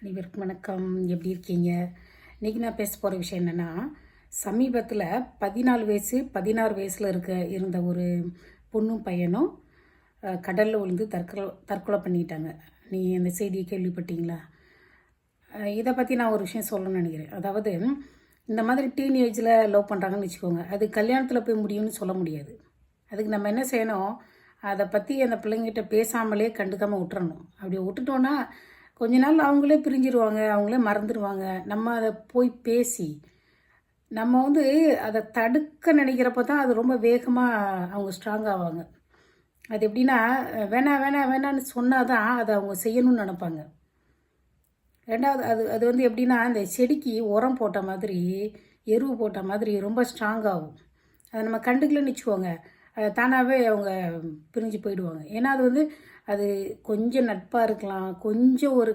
அனைவருக்கும் வணக்கம். எப்படி இருக்கீங்க? இன்றைக்கி நான் பேச போகிற விஷயம் என்னென்னா, சமீபத்தில் 16 வயசில் இருந்த ஒரு பொண்ணும் பையனும் கடலில் விழுந்து தற்கொலை பண்ணிட்டாங்க. நீங்கள் அந்த செய்தியை கேள்விப்பட்டீங்களா? இதை பற்றி நான் ஒரு விஷயம் சொல்லணும்னு நினைக்கிறேன். அதாவது, இந்த மாதிரி டீனேஜில் லவ் பண்ணுறாங்கன்னு வச்சுக்கோங்க, அது கல்யாணத்தில் போய் முடியும்னு சொல்ல முடியாது. அதுக்கு நம்ம என்ன செய்யணும், அதை பற்றி அந்த பிள்ளைங்கிட்ட பேசாமலே கண்டுக்காமல் விட்டுறணும். அப்படி விட்டுட்டோன்னா கொஞ்ச நாள் அவங்களே பிரிஞ்சிருவாங்க, அவங்களே மறந்துடுவாங்க. நம்ம அதை போய் பேசி நம்ம அதை தடுக்க நினைக்கிறப்ப தான் அது ரொம்ப வேகமாக அவங்க ஸ்ட்ராங் ஆவாங்க. அது எப்படின்னா, வேணாம் வேணாம் வேணான்னு சொன்னால் தான் அதை அவங்க செய்யணும்னு நினப்பாங்க. ரெண்டாவது அது எப்படின்னா, அந்த செடிக்கு உரம் போட்ட மாதிரி, எருவு போட்ட மாதிரி ரொம்ப ஸ்ட்ராங் ஆகும். அதை நம்ம கண்டுக்கலன்னு வச்சுக்கோங்க, தானாகவே அவங்க பிரிஞ்சு போயிடுவாங்க. ஏன்னா அது கொஞ்சம் நட்பாக இருக்கலாம், கொஞ்சம் ஒரு